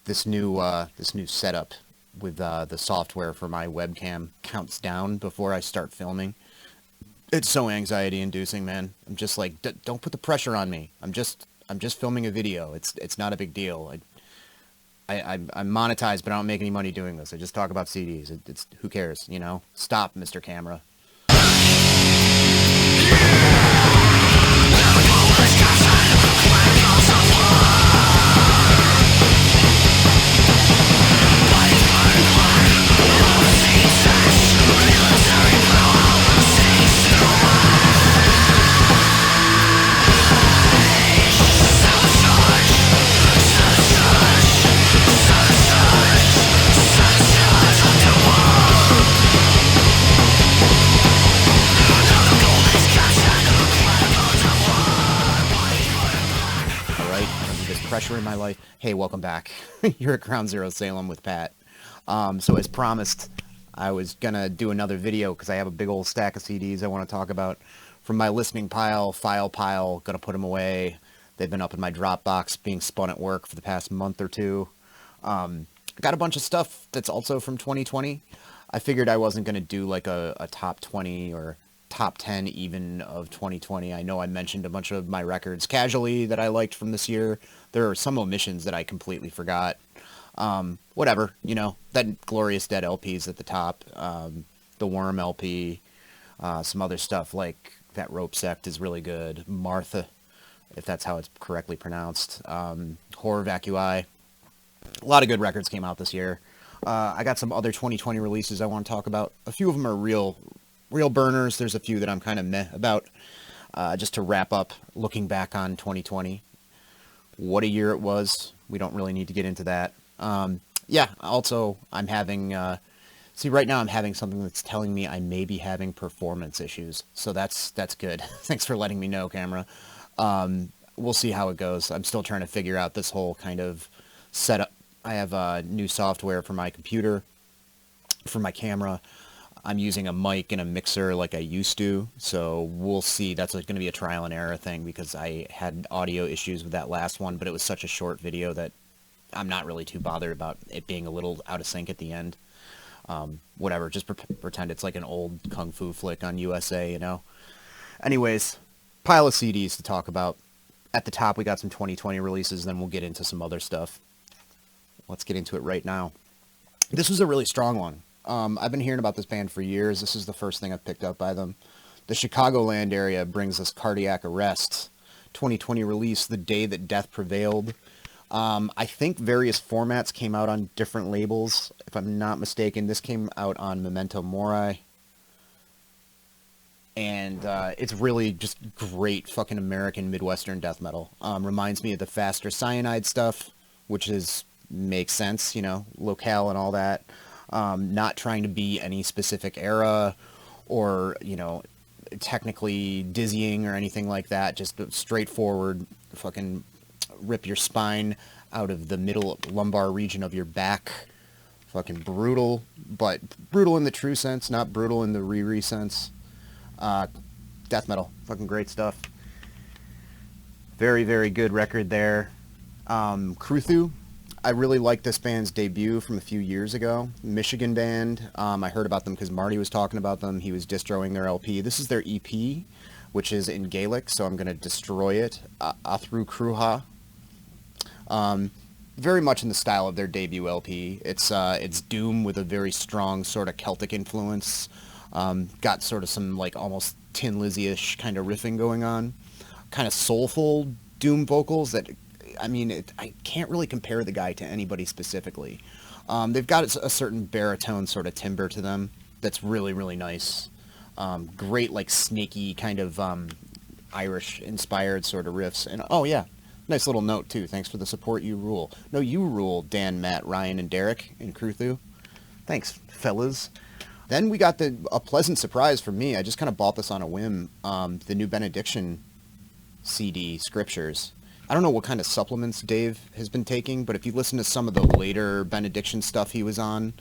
this new setup with the software for my webcam counts down before I start filming. It's so anxiety inducing, man. I'm just like, don't put the pressure on me. I'm just filming a video. It's not a big deal. I'm monetized, but I don't make any money doing this. I just talk about CDs. It's who cares, you know? Stop, Mr. Camera. Pressure in my life. Hey, welcome back. You're at Ground Zero Salem with Pat. So as promised, I was gonna do another video because I have a big old stack of CDs I want to talk about from my listening file pile. Gonna put them away. They've been up in my Dropbox being spun at work for the past month or two. I got a bunch of stuff that's also from 2020. I figured I wasn't gonna do like a top 20 or top 10 even of 2020. I know I mentioned a bunch of my records casually that I liked from this year. There are some omissions that I completely forgot. Whatever, you know, that Glorious Dead LP's at the top, the Worm LP, some other stuff like that Rope Sect is really good. Martha, if that's how it's correctly pronounced. Horror Vacui. A lot of good records came out this year. I got some other 2020 releases I want to talk about. A few of them are real burners. There's a few that I'm kind of meh about. Just to wrap up, looking back on 2020. What a year it was. We don't really need to get into that. Yeah, also, I'm having... see, right now I'm having something that's telling me I may be having performance issues. So that's good. Thanks for letting me know, camera. We'll see how it goes. I'm still trying to figure out this whole kind of setup. I have new software for my computer, for my camera. I'm using a mic and a mixer like I used to, so we'll see. That's going to be a trial and error thing because I had audio issues with that last one, but it was such a short video that I'm not really too bothered about it being a little out of sync at the end. Whatever, just pretend it's like an old kung fu flick on USA, you know? Anyways, pile of CDs to talk about. At the top, we got some 2020 releases, then we'll get into some other stuff. Let's get into it right now. This was a really strong one. I've been hearing about this band for years. This is the first thing I've picked up by them. The Chicagoland area brings us Cardiac Arrest. 2020 release, The Day That Death Prevailed. I think various formats came out on different labels. If I'm not mistaken, this came out on Memento Mori. And it's really just great fucking American Midwestern death metal. Reminds me of the Faster Cyanide stuff, which makes sense, you know, locale and all that. Not trying to be any specific era or, you know, technically dizzying or anything like that. Just straightforward, fucking rip your spine out of the middle lumbar region of your back. Fucking brutal, but brutal in the true sense, not brutal in the re-re sense. Death metal, fucking great stuff. Very, very good record there. Cruthu. I really like this band's debut from a few years ago. Michigan band. I heard about them because Marty was talking about them. He was distroing their LP. This is their EP, which is in Gaelic, so I'm going to destroy it. Athru Cruha. Very much in the style of their debut LP. It's doom with a very strong sort of Celtic influence. Got sort of some like almost Tin Lizzy-ish kind of riffing going on. Kind of soulful doom vocals that... I mean, I can't really compare the guy to anybody specifically. They've got a certain baritone sort of timbre to them that's really, really nice. Great, like, snaky kind of Irish-inspired sort of riffs. And, oh, yeah, nice little note, too. Thanks for the support, you rule. No, you rule, Dan, Matt, Ryan, and Derek in Cruthu. Thanks, fellas. Then we got a pleasant surprise for me. I just kind of bought this on a whim. The new Benediction CD, Scriptures. I don't know what kind of supplements Dave has been taking, but if you listen to some of the later Benediction stuff he was on,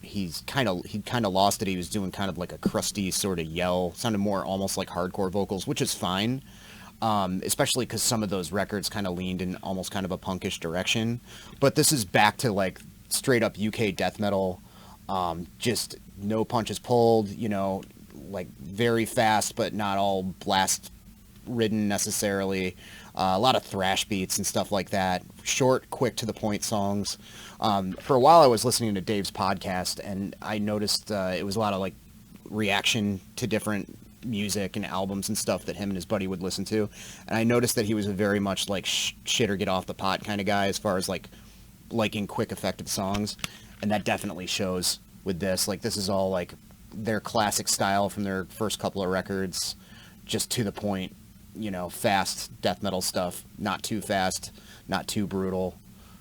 he kind of lost it. He was doing kind of like a crusty sort of yell. Sounded more almost like hardcore vocals, which is fine. especially because some of those records kind of leaned in almost kind of a punkish direction. But this is back to like straight up UK death metal, just no punches pulled, you know, like very fast but not all blast ridden necessarily. A lot of thrash beats and stuff like that. Short, quick, to the point songs. For a while I was listening to Dave's podcast, and I noticed it was a lot of like reaction to different music and albums and stuff that him and his buddy would listen to. And I noticed that he was a very much like shit or get off the pot kind of guy as far as like liking quick, effective songs. And that definitely shows with this. Like, this is all like their classic style from their first couple of records, just to the point, you know, fast death metal stuff, not too fast, not too brutal,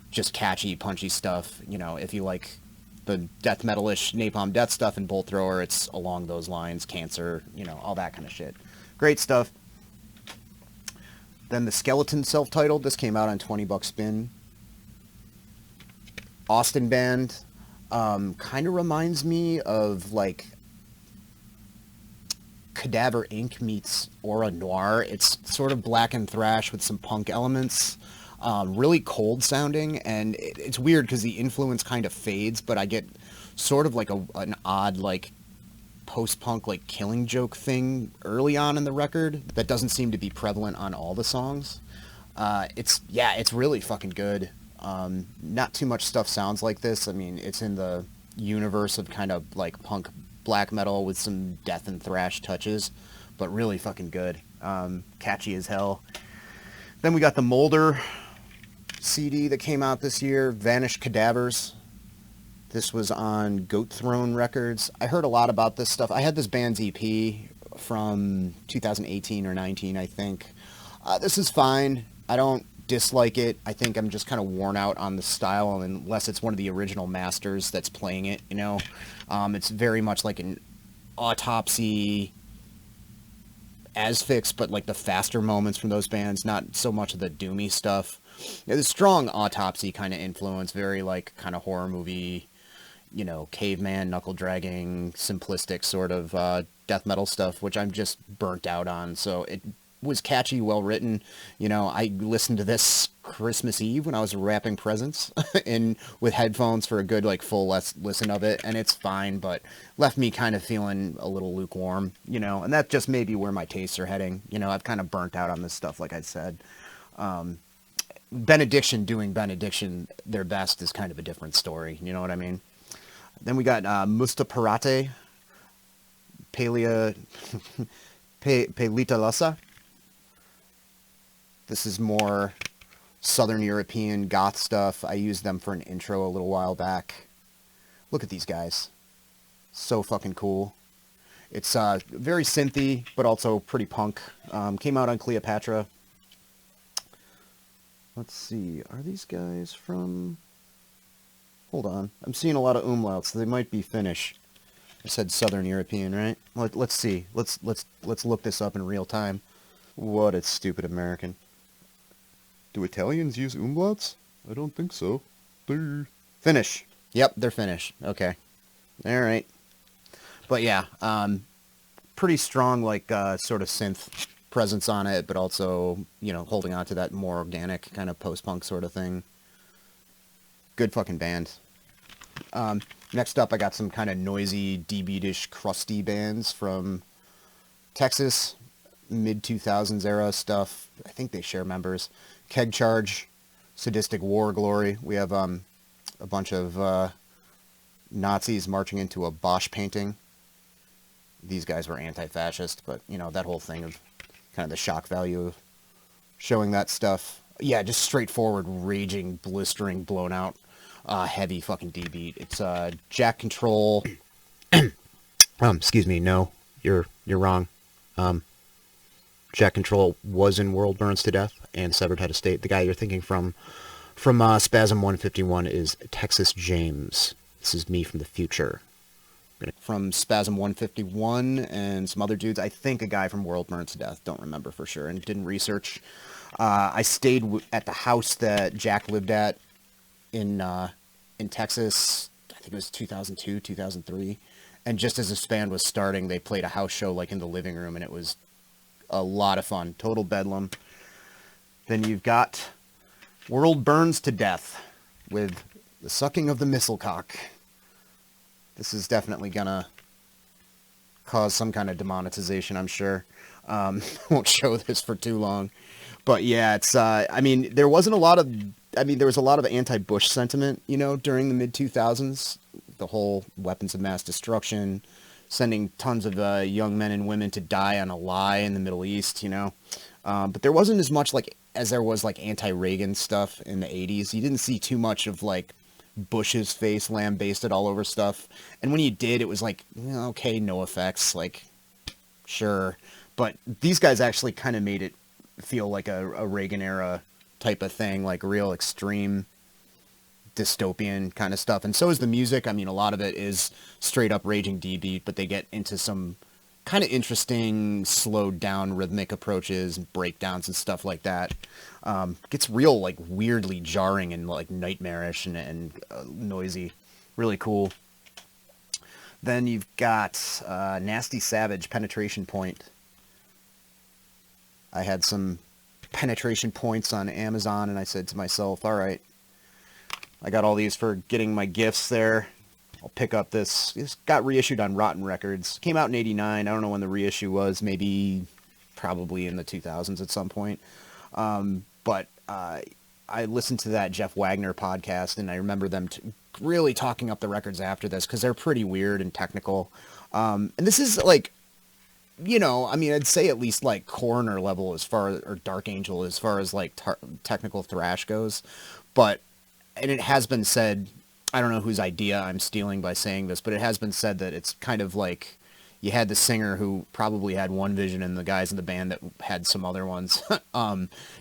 just catchy, punchy stuff. You know, if you like the death metal-ish Napalm Death stuff and Bolt Thrower, it's along those lines. Cancer, you know, all that kind of shit. Great stuff. Then the Skeleton self-titled. This came out on 20 Buck Spin. Austin band. Kind of reminds me of like Cadaver Inc. meets Aura Noir. It's sort of black and thrash with some punk elements. Really cold sounding, and it's weird because the influence kind of fades, but I get sort of like an odd like post-punk like Killing Joke thing early on in the record that doesn't seem to be prevalent on all the songs. It's really fucking good. Not too much stuff sounds like this. I mean, it's in the universe of kind of like punk black metal with some death and thrash touches, but really fucking good. Catchy as hell. Then we got the Molder CD that came out this year, Vanished Cadavers. This was on Goat Throne Records. I heard a lot about this stuff. I had this band's EP from 2018 or 19, I think. This is fine. I don't dislike it. I think I'm just kind of worn out on the style, unless it's one of the original masters that's playing it, you know. It's very much like an Autopsy, Asphyx, but like the faster moments from those bands, not so much of the doomy stuff. Yeah, the strong Autopsy kind of influence, very like kind of horror movie, you know, caveman, knuckle dragging, simplistic sort of death metal stuff, which I'm just burnt out on. So it was catchy, well written. You know, I listened to this Christmas Eve when I was wrapping presents in with headphones for a good like full listen of it, and it's fine, but left me kind of feeling a little lukewarm, you know, and that just may be where my tastes are heading. You know, I've kind of burnt out on this stuff, like I said. Benediction doing Benediction their best is kind of a different story, you know what I mean? Then we got Musta Paraati, Palita Lassa. This is more Southern European goth stuff. I used them for an intro a little while back. Look at these guys. So fucking cool. It's very synthy, but also pretty punk. Came out on Cleopatra. Let's see. Are these guys from... Hold on. I'm seeing a lot of umlauts. They might be Finnish. I said Southern European, right? Let's see. Let's look this up in real time. What a stupid American. Do Italians use umlauts? I don't think so. They're... Finnish. Yep, they're Finnish. Okay. All right. But yeah, pretty strong, like, sort of synth presence on it, but also, you know, holding on to that more organic kind of post-punk sort of thing. Good fucking band. Next up, I got some kind of noisy, D-beatish, crusty bands from Texas, mid-2000s era stuff. I think they share members. Kegcharge, Sadistic War Glory. We have a bunch of Nazis marching into a Bosch painting. These guys were anti-fascist, but, you know, that whole thing of kind of the shock value of showing that stuff. Yeah, just straightforward, raging, blistering, blown out, heavy fucking D-beat. It's Jack Control. Excuse me, no, you're wrong. Jack Control was in World Burns to Death and Severed Head of State. The guy you're thinking from Spasm 151 is Texas James. This is me from the future. From Spasm 151 and some other dudes. I think a guy from World Burns to Death. Don't remember for sure and didn't research. I stayed at the house that Jack lived at in Texas. I think it was 2002, 2003. And just as this band was starting, they played a house show like in the living room, and it was a lot of fun. Total bedlam. Then you've got World Burns to Death with The Sucking of the Mistlecock. This is definitely gonna cause some kind of demonetization, I'm sure. Won't show this for too long. But yeah, it's, I mean, there was a lot of anti-Bush sentiment, you know, during the mid-2000s. The whole weapons of mass destruction, sending tons of young men and women to die on a lie in the Middle East, you know. But there wasn't as much, like, as there was, like, anti-Reagan stuff in the 80s. You didn't see too much of, like, Bush's face lambasted all over stuff. And when you did, it was like, okay, no effects, like, sure. But these guys actually kind of made it feel like a Reagan-era type of thing, like real extreme dystopian kind of stuff. And so is the music. I mean, a lot of it is straight-up raging D-beat, but they get into some kind of interesting, slowed-down rhythmic approaches and breakdowns and stuff like that. Gets real, like, weirdly jarring and, like, nightmarish and noisy. Really cool. Then you've got Nasty Savage, Penetration Point. I had some penetration points on Amazon, and I said to myself, all right, I got all these for getting my gifts there. I'll pick up this. This got reissued on Rotten Records. Came out in 89. I don't know when the reissue was. Maybe, probably in the 2000s at some point. But I listened to that Jeff Wagner podcast, and I remember them really talking up the records after this, because they're pretty weird and technical. And this is, like, you know, I mean, I'd say at least, like, Coroner level as far as, or Dark Angel as far as, like, technical thrash goes. But, and it has been said, I don't know whose idea I'm stealing by saying this, but it has been said that it's kind of like you had the singer who probably had one vision and the guys in the band that had some other ones.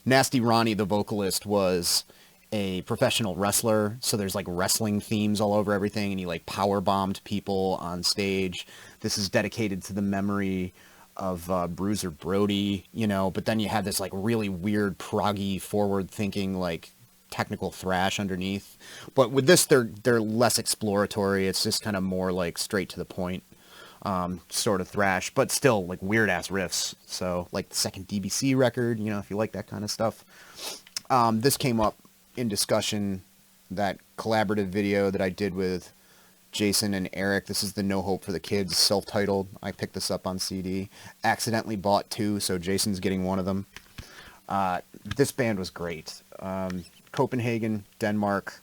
Nasty Ronnie, the vocalist, was a professional wrestler, so there's, like, wrestling themes all over everything, and he, like, power bombed people on stage. This is dedicated to the memory of Bruiser Brody, you know, but then you have this, like, really weird, proggy, forward-thinking, like, technical thrash underneath. But with this, they're less exploratory. It's just kind of more, like, straight to the point sort of thrash, but still, like, weird-ass riffs. So, like, the second DBC record, you know, if you like that kind of stuff. This came up in discussion, that collaborative video that I did with Jason and Eric. This is the No Hope for the Kids, self-titled. I picked this up on CD. Accidentally bought two, so Jason's getting one of them. This band was great. Copenhagen, Denmark.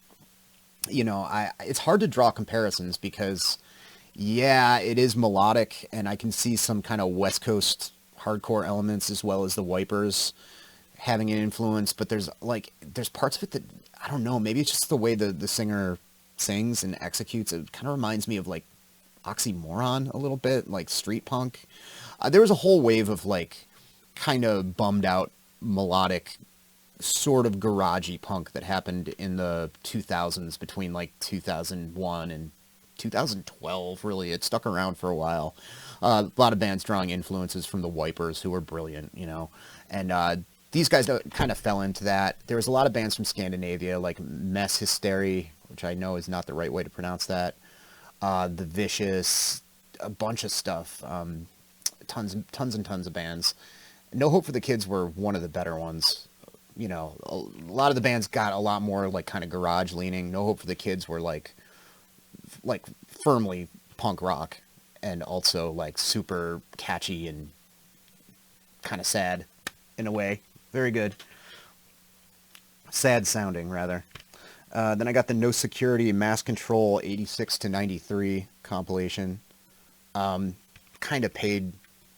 You know, it's hard to draw comparisons because, yeah, it is melodic, and I can see some kind of West Coast hardcore elements as well as the Wipers having an influence, but there's parts of it that, I don't know, maybe it's just the way the singer sings and executes. It kind of reminds me of, like, Oxymoron a little bit, like street punk. There was a whole wave of, like, kind of bummed out melodic sort of garagey punk that happened in the 2000s, between, like, 2001 and 2012, really. It stuck around for a while. A lot of bands drawing influences from the Wipers, who were brilliant, you know, and these guys kind of fell into that. There was a lot of bands from Scandinavia, like Mess Hysteria, which I know is not the right way to pronounce that. The Vicious, a bunch of stuff. Tons and tons of bands. No Hope for the Kids were one of the better ones. You know, a lot of the bands got a lot more, like, kind of garage leaning. No Hope for the Kids were like firmly punk rock, and also, like, super catchy and kind of sad in a way. Very good. Sad sounding, rather. Then I got the No Security Mass Control 86 to 93 compilation. Kind of paid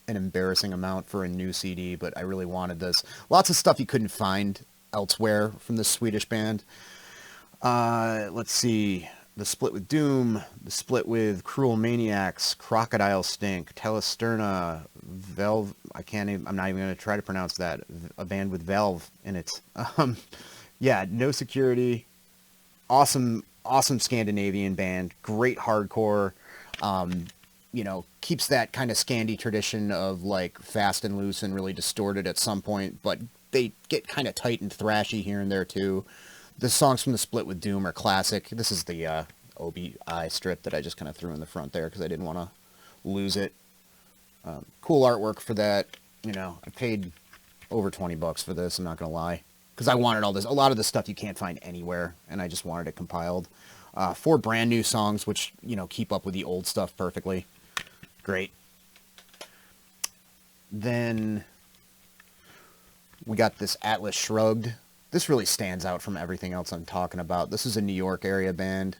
an embarrassing amount for a new CD, but I really wanted this. Lots of stuff you couldn't find elsewhere from this Swedish band. Let's see. The split with Doom, the split with Cruel Maniacs, Crocodile Stink, Telesterna, Valve. I'm not even going to try to pronounce that. A band with Valve in it. Yeah, No Security. Awesome Scandinavian band. Great hardcore. You know, keeps that kind of Scandi tradition of, like, fast and loose and really distorted at some point, but they get kind of tight and thrashy here and there too. The songs from the split with Doom are classic. This is the OBI strip that I just kind of threw in the front there because I didn't want to lose it. Cool artwork for that. You know, I paid over 20 bucks for this, I'm not gonna lie. Because I wanted all this. A lot of the stuff you can't find anywhere, and I just wanted it compiled. 4 brand new songs, which, you know, keep up with the old stuff perfectly. Great. Then we got this Atlas Shrugged. This really stands out from everything else I'm talking about. This is a New York area band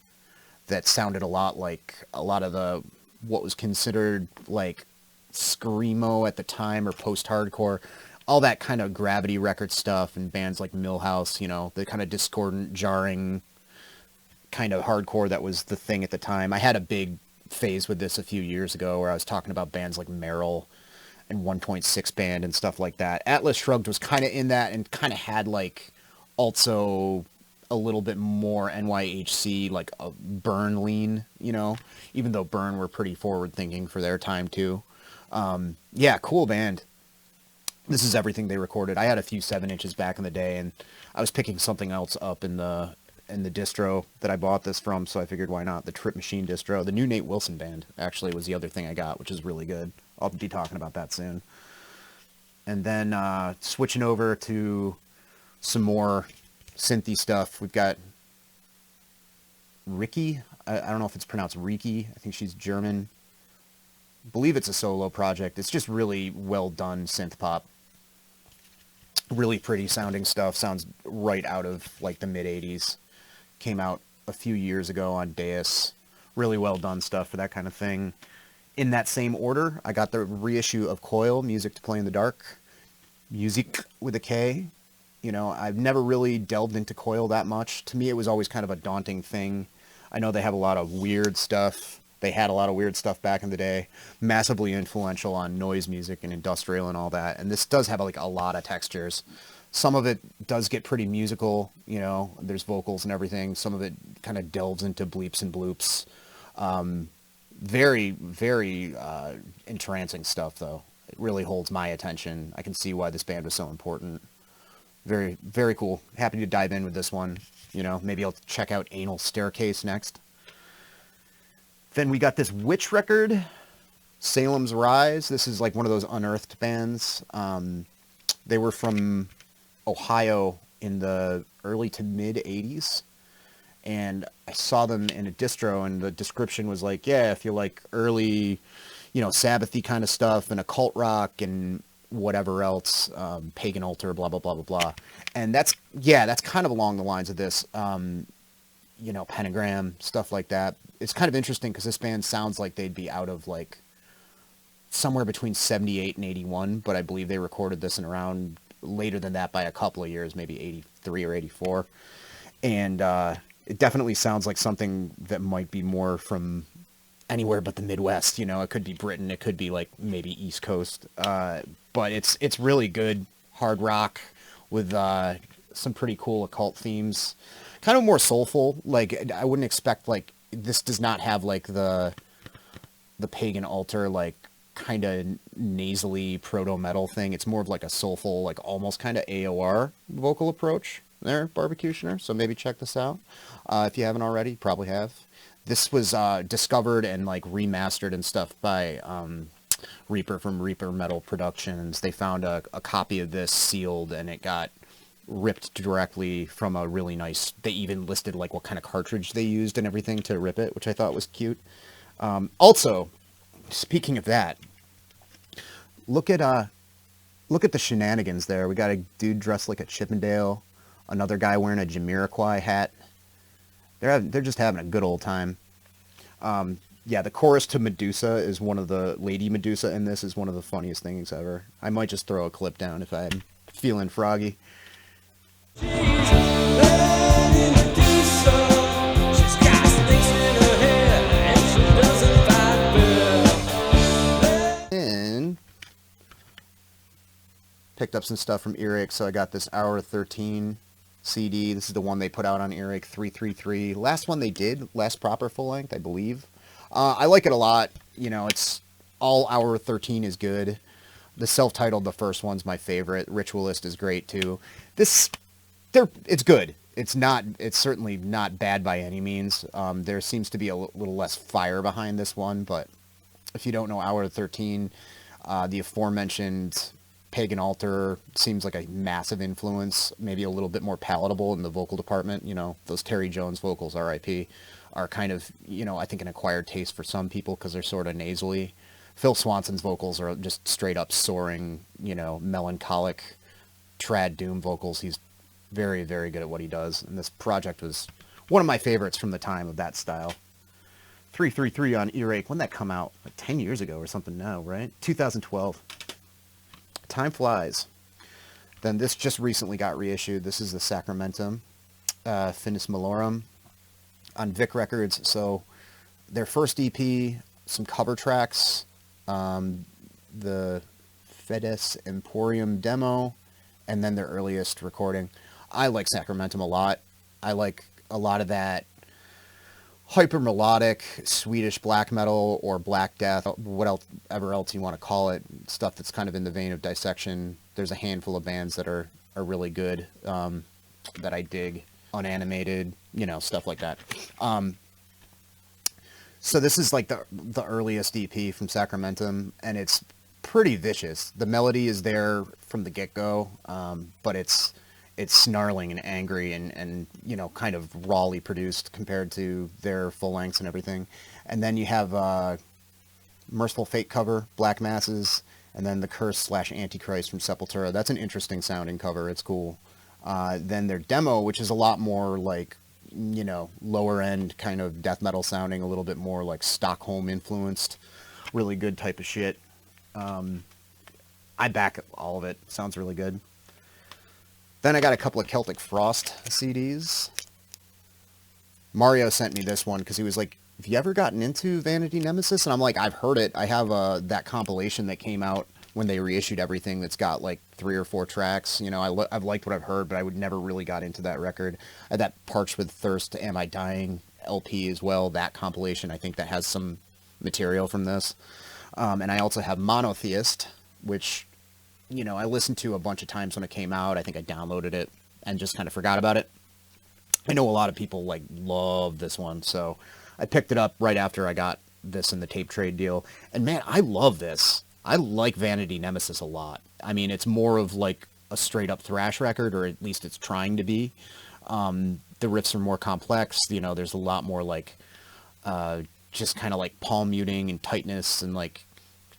that sounded a lot like a lot of the, what was considered like screamo at the time, or post-hardcore. All that kind of Gravity record stuff, and bands like Millhouse, you know, the kind of discordant, jarring kind of hardcore that was the thing at the time. I had a big phase with this a few years ago where I was talking about bands like Merrill and 1.6 Band and stuff like that. Atlas Shrugged was kind of in that, and kind of had like also a little bit more NYHC, like a Burn lean, you know, even though Burn were pretty forward thinking for their time too. Yeah, cool band. This is everything they recorded. I had a few 7 inches back in the day, and I was picking something else up in the distro that I bought this from, so I figured why not? The Trip Machine distro. The new Nate Wilson band actually was the other thing I got, which is really good. I'll be talking about that soon. And then switching over to some more synthy stuff, we've got Riki. I don't know if it's pronounced Riki. I think she's German. I believe it's a solo project. It's just really well done synth pop. Really pretty sounding stuff. Sounds right out of like the mid 80s. Came out a few years ago on Deus. Really well done stuff for that kind of thing. In that same order, I got the reissue of Coil, Music to Play in the Dark. Music with a K. You know, I've never really delved into Coil that much. To me, it was always kind of a daunting thing. I know they have a lot of weird stuff. They had a lot of weird stuff back in the day. Massively influential on noise music and industrial and all that. And this does have like a lot of textures. Some of it does get pretty musical, you know, there's vocals and everything. Some of it kind of delves into bleeps and bloops. Very, very entrancing stuff, though. It really holds my attention. I can see why this band was so important. Very, very cool. Happy to dive in with this one. You know, maybe I'll check out Anal Staircase next. Then we got this Witch record, Salem's Rise. This is like one of those unearthed bands. They were from Ohio in the early to mid 80s. And I saw them in a distro, and the description was like, yeah, if you like early, you know, Sabbathy kind of stuff and occult rock and whatever else, pagan altar, blah, blah, blah, blah, blah. And that's kind of along the lines of this, you know, Pentagram, stuff like that. It's kind of interesting because this band sounds like they'd be out of like somewhere between 78 and 81, but I believe they recorded this in around later than that by a couple of years, maybe 83 or 84. And it definitely sounds like something that might be more from anywhere but the Midwest. You know, it could be Britain, it could be like maybe East Coast, but it's really good hard rock with some pretty cool occult themes, kind of more soulful. Like I wouldn't expect, like, this does not have like the pagan altar like kind of nasally proto metal thing. It's more of like a soulful, like almost kind of AOR vocal approach there, Barbecutioner. So maybe check this out if you haven't already. Probably have. This was discovered and like remastered and stuff by Reaper from Reaper Metal Productions. They found a copy of this sealed, and it got ripped directly from a really nice, they even listed like what kind of cartridge they used and everything to rip it, which I thought was cute. Also, speaking of that, look at the shenanigans there. We got a dude dressed like a Chippendale, another guy wearing a Jamiroquai hat. They're just having a good old time. Yeah, the chorus to Medusa is one of the Lady Medusa in this is one of the funniest things ever. I might just throw a clip down if I'm feeling froggy. And picked up some stuff from Earache, so I got this Hour 13 CD. This is the one they put out on Earache, 333. Last one they did, last proper full length, I believe. I like it a lot. You know, it's all Hour 13 is good. The self-titled, the first one's my favorite. Ritualist is great too. It's good. It's certainly not bad by any means. There seems to be a little less fire behind this one, but if you don't know Hour 13, the aforementioned Pagan Altar seems like a massive influence, maybe a little bit more palatable in the vocal department. You know, those Terry Jones vocals, R.I.P., are kind of, you know, I think an acquired taste for some people because they're sort of nasally. Phil Swanson's vocals are just straight up soaring, you know, melancholic trad doom vocals. He's very, very good at what he does, and this project was one of my favorites from the time of that style. 333 on Earache. When did that come out? Like 10 years ago or something now, right? 2012. Time flies. Then this just recently got reissued. This is the Sacramentum, Finis Malorum, on Vic Records. So their first EP, some cover tracks, the Fedes Emporium demo, and then their earliest recording. I like Sacramentum a lot. I like a lot of that hyper melodic Swedish black metal or black death, whatever else you want to call it, stuff that's kind of in the vein of Dissection. There's a handful of bands that are really good, that I dig. Unanimated, you know, stuff like that. So this is like the earliest EP from Sacramentum, and it's pretty vicious. The melody is there from the get-go, but it's snarling and angry and you know, kind of rawly produced compared to their full lengths and everything. And then you have Merciful Fate cover, Black Masses, and then the Curse / Antichrist from Sepultura. That's an interesting sounding cover. It's cool. Then their demo, which is a lot more like, you know, lower end kind of death metal sounding, a little bit more like Stockholm influenced, really good type of shit. I back all of it. Sounds really good. Then I got a couple of Celtic Frost CDs. Mario sent me this one because he was like, have you ever gotten into Vanity Nemesis? And I'm like, I've heard it. I have that compilation that came out when they reissued everything that's got like 3 or 4 tracks. You know, I've liked what I've heard, but I would never really got into that record. I had that Parched with Thirst, Am I Dying LP as well. That compilation, I think that has some material from this. And I also have Monotheist, which, you know, I listened to a bunch of times when it came out. I think I downloaded it and just kind of forgot about it. I know a lot of people like love this one, so I picked it up right after I got this in the tape trade deal. And man, I love this. I like Vanity Nemesis a lot. I mean, it's more of like a straight up thrash record, or at least it's trying to be. The riffs are more complex. You know, there's a lot more like just kind of like palm muting and tightness and like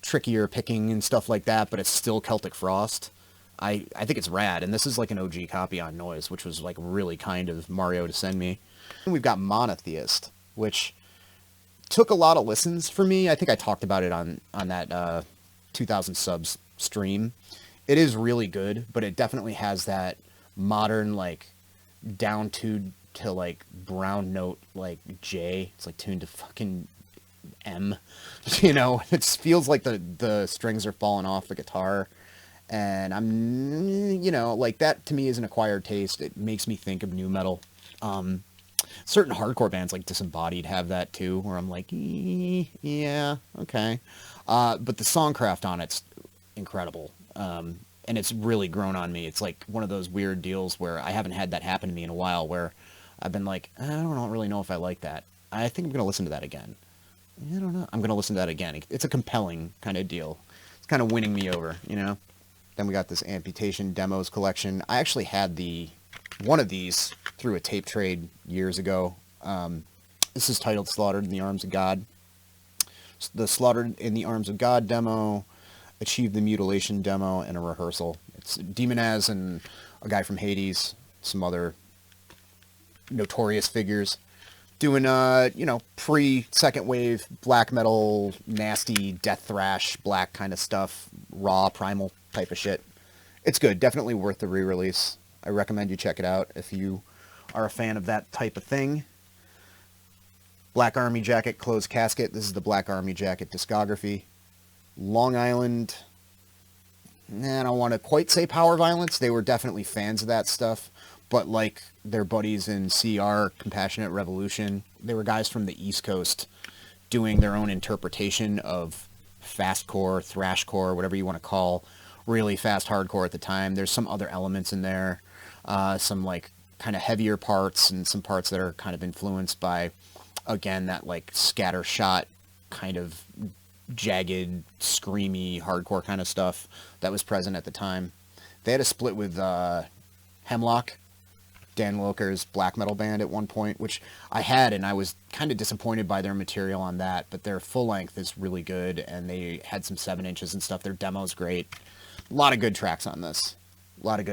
trickier picking and stuff like that, but it's still Celtic Frost. I think it's rad, and this is like an OG copy on Noise, which was like really kind of Mario to send me. And we've got Monotheist, which took a lot of listens for me. I think I talked about it on that 2000 subs stream. It is really good, but it definitely has that modern like down to like brown note like J. It's like tuned to fucking M. You know, it feels like the strings are falling off the guitar. And I'm, you know, like that to me is an acquired taste. It makes me think of nu metal. Certain hardcore bands like Disembodied have that too, where I'm like, yeah, okay. But the songcraft on it's incredible. And it's really grown on me. It's like one of those weird deals where I haven't had that happen to me in a while, where I've been like, I don't really know if I like that. I think I'm going to listen to that again. I don't know. I'm going to listen to that again. It's a compelling kind of deal. It's kind of winning me over, you know? Then we got this Amputation Demos collection. I actually had one of these through a tape trade years ago. This is titled Slaughtered in the Arms of God. The Slaughtered in the Arms of God demo, Achieve the Mutilation demo, and a rehearsal. It's Demonaz and a guy from Hades, some other notorious figures, doing, you know, pre-second wave black metal, nasty death thrash, black kind of stuff, raw, primal type of shit. It's good. Definitely worth the re-release. I recommend you check it out if you are a fan of that type of thing. Black Army Jacket, Closed Casket. This is the Black Army Jacket discography. Long Island. I don't want to quite say power violence. They were definitely fans of that stuff. But like their buddies in CR, Compassionate Revolution, they were guys from the East Coast doing their own interpretation of fastcore, thrashcore, whatever you want to call really fast hardcore at the time. There's some other elements in there, some like kind of heavier parts and some parts that are kind of influenced by, again, that like scatter shot kind of jagged, screamy, hardcore kind of stuff that was present at the time. They had a split with Hemlock, Dan Wilker's black metal band at one point, which I had, and I was kind of disappointed by their material on that, but their full length is really good, and they had some 7-inches and stuff. Their demo's great. A lot of good tracks on this. A lot of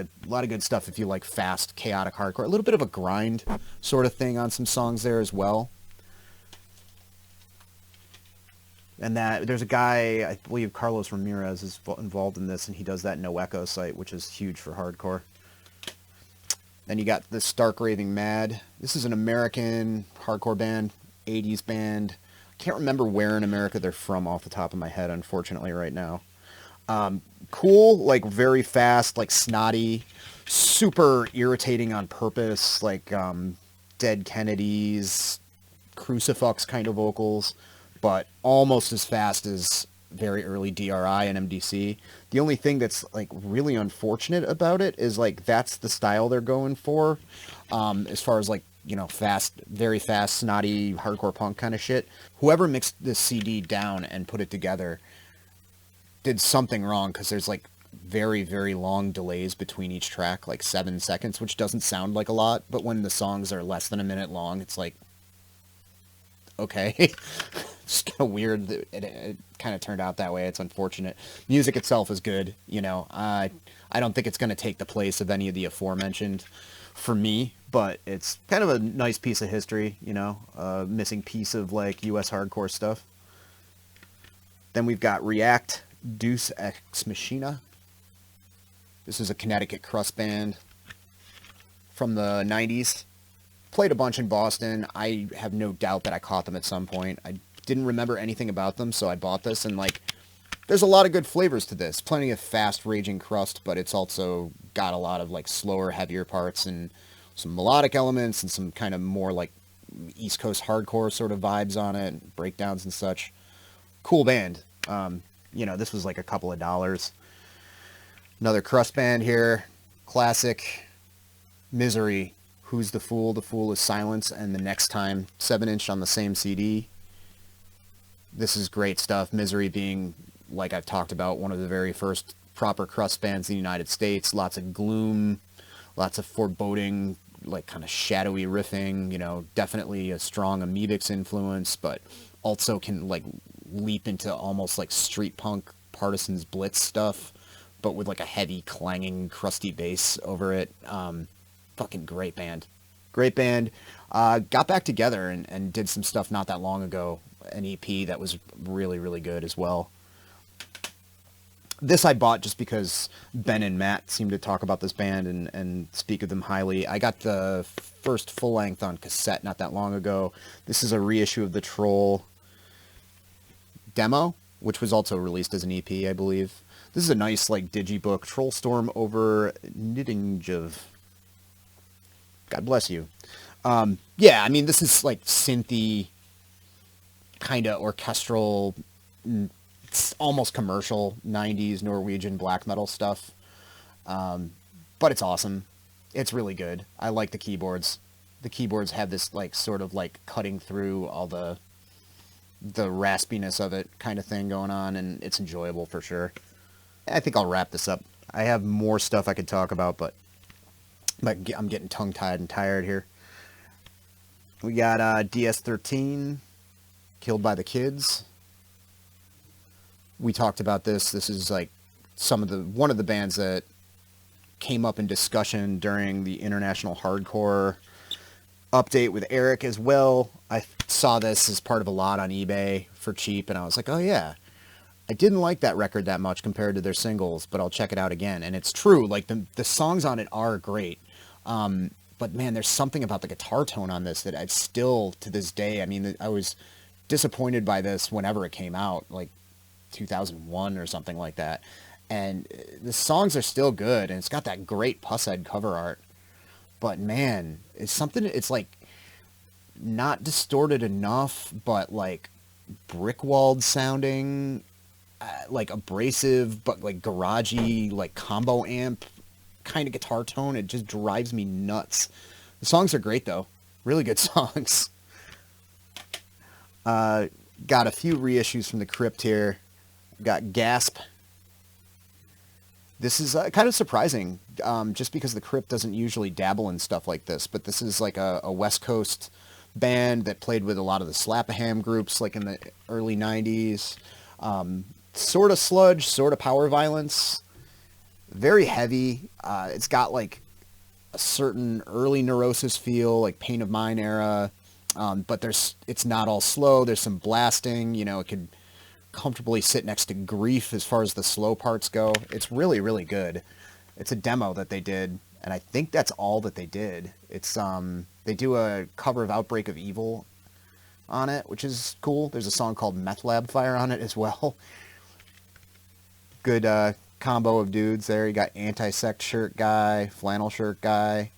good stuff if you like fast, chaotic hardcore. A little bit of a grind sort of thing on some songs there as well. And that there's a guy, I believe Carlos Ramirez is involved in this, and he does that No Echo site, which is huge for hardcore. Then you got the Stark Raving Mad. This is an American hardcore band, 80s band. I can't remember where in America they're from off the top of my head, unfortunately, right now. Cool, like very fast, like snotty, super irritating on purpose, like Dead Kennedys, Crucifix kind of vocals, but almost as fast as very early DRI and MDC. The only thing that's like really unfortunate about it is like that's the style they're going for, as far as like, you know, fast, very fast, snotty, hardcore punk kind of shit. Whoever mixed this CD down and put it together did something wrong, because there's like very, very long delays between each track, like 7 seconds, which doesn't sound like a lot, but when the songs are less than a minute long, it's like, okay. It's kind of weird that it kind of turned out that way. It's unfortunate. Music itself is good, you know. I don't think it's going to take the place of any of the aforementioned for me, but it's kind of a nice piece of history, you know, a missing piece of like US hardcore stuff. Then we've got React, Deus Ex Machina. This is a Connecticut crust band from the 90s. Played a bunch in Boston. I have no doubt that I caught them at some point. I didn't remember anything about them, so I bought this, and like, there's a lot of good flavors to this. Plenty of fast, raging crust, but it's also got a lot of like slower, heavier parts and some melodic elements and some kind of more like East Coast hardcore sort of vibes on it, breakdowns and such. Cool band. You know, this was like a couple of dollars. Another crust band here. Classic. Misery. Who's the Fool? The Fool is Silence. And The Next Time. 7-inch on the same CD. This is great stuff. Misery being, like I've talked about, one of the very first proper crust bands in the United States. Lots of gloom. Lots of foreboding, like kind of shadowy riffing. You know, definitely a strong Amoebics influence, but also can like leap into almost like street punk Partisans Blitz stuff, but with like a heavy clanging crusty bass over it. Fucking great band. Great band. Got back together and did some stuff not that long ago, an EP that was really, really good as well. This I bought just because Ben and Matt seemed to talk about this band and speak of them highly. I got the first full length on cassette not that long ago. This is a reissue of the Troll demo, which was also released as an EP, I believe. This is a nice like digibook. Trollstorm over Knittingjov. God bless you. Yeah, I mean, this is like synthy, kind of orchestral, it's almost commercial 90s Norwegian black metal stuff. But it's awesome. It's really good. I like the keyboards. The keyboards have this like sort of like cutting through all the raspiness of it kind of thing going on, and it's enjoyable for sure. I think I'll wrap this up. I have more stuff I could talk about, but I'm getting tongue-tied and tired here. We got DS13, Killed by the Kids. We talked about this. This is like one of the bands that came up in discussion during the International Hardcore update with Eric as well. I saw this as part of a lot on eBay for cheap, and I was like, oh yeah, I didn't like that record that much compared to their singles, but I'll check it out again. And it's true, like the songs on it are great. But man, there's something about the guitar tone on this that I still, to this day, I mean, I was disappointed by this whenever it came out, like 2001 or something like that. And the songs are still good, and it's got that great Pusshead cover art. But man, it's like not distorted enough, but like brick-walled sounding, like abrasive, but like garagey, like combo amp kind of guitar tone. It just drives me nuts. The songs are great though. Really good songs. Got a few reissues from the Crypt here. Got Gasp. This is kind of surprising, just because the Crypt doesn't usually dabble in stuff like this, but this is like a West Coast band that played with a lot of the Slap-a-Ham groups, like in the early 90s. Sort of sludge, sort of power violence. Very heavy. It's got like a certain early Neurosis feel, like Pain of Mind era, but it's not all slow. There's some blasting. You know, it could comfortably sit next to Grief as far as the slow parts go. It's really, really good. It's a demo that they did, and I think that's all that they did. It's they do a cover of Outbreak of Evil on it, which is cool. There's a song called Meth Lab Fire on it as well. Good combo of dudes there. You got anti-sect shirt guy, flannel shirt guy,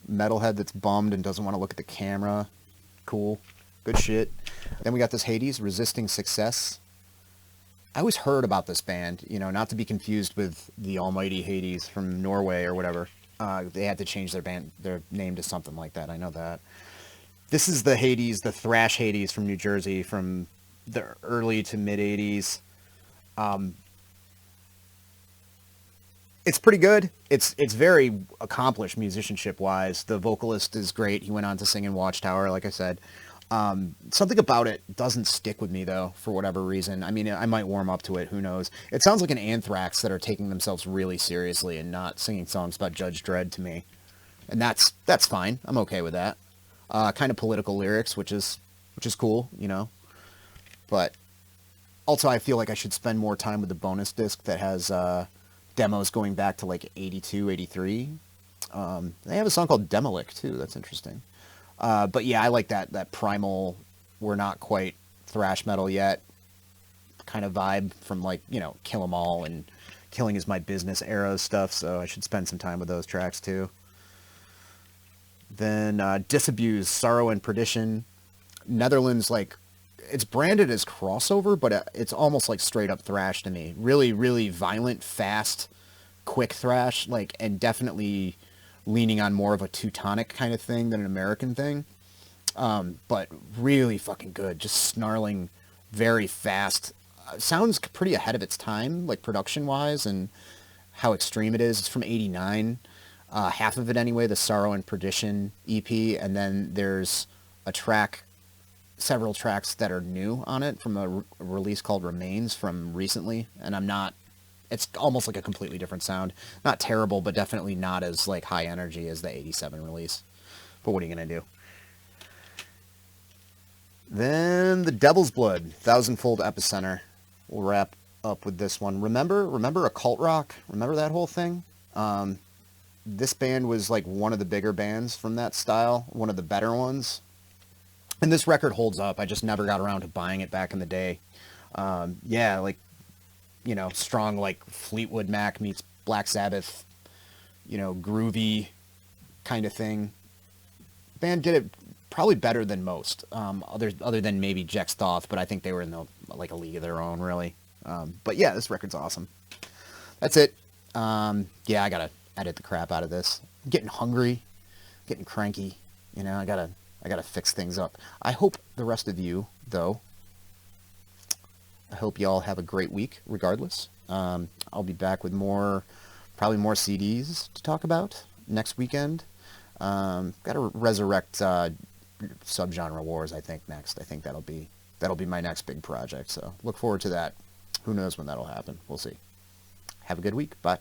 metalhead that's bummed and doesn't want to look at the camera. Cool. Good shit. Then we got this Hades, Resisting Success. I always heard about this band, you know, not to be confused with the almighty Hades from Norway or whatever. They had to change their name to something like that. I know that. This is the Hades, the thrash Hades from New Jersey from the early to mid 80s. It's pretty good. It's very accomplished musicianship wise. The vocalist is great. He went on to sing in Watchtower, like I said. Something about it doesn't stick with me, though, for whatever reason. I mean, I might warm up to it. Who knows? It sounds like an Anthrax that are taking themselves really seriously and not singing songs about Judge Dredd to me. And that's fine. I'm okay with that. Kind of political lyrics, which is cool, you know. But also, I feel like I should spend more time with the bonus disc that has demos going back to like 82, 83. They have a song called Demolic, too. That's interesting. But yeah, I like that primal, we're not quite thrash metal yet kind of vibe from, like, you know, Kill 'Em All and Killing Is My Business era stuff, so I should spend some time with those tracks too. Then Disabuse, Sorrow and Perdition. Netherlands, like, it's branded as crossover, but it's almost like straight up thrash to me. Really, really violent, fast, quick thrash, like, and definitely leaning on more of a Teutonic kind of thing than an American thing. But really fucking good. Just snarling, very fast. Sounds pretty ahead of its time, like production-wise, and how extreme it is. It's from 89. Half of it anyway, the Sorrow and Perdition EP, and then there's several tracks that are new on it from a release called Remains from recently, and it's almost like a completely different sound. Not terrible, but definitely not as like high energy as the 87 release. But what are you going to do? Then the Devil's Blood, Thousandfold Epicenter. We'll wrap up with this one. Remember Occult Rock? Remember that whole thing? This band was like one of the bigger bands from that style, one of the better ones. And this record holds up. I just never got around to buying it back in the day. Yeah, like, you know, strong, like Fleetwood Mac meets Black Sabbath, you know, groovy kind of thing. Band did it probably better than most, other than maybe Jex Thoth, but I think they were in like a league of their own, really. But yeah, this record's awesome. That's it. Yeah, I gotta edit the crap out of this. I'm getting hungry, getting cranky. You know, I gotta fix things up. I hope the rest of you, though, I hope y'all have a great week, regardless. I'll be back with probably more CDs to talk about next weekend. Got to resurrect Subgenre Wars, I think, next. I think that'll be my next big project, so look forward to that. Who knows when that'll happen. We'll see. Have a good week. Bye.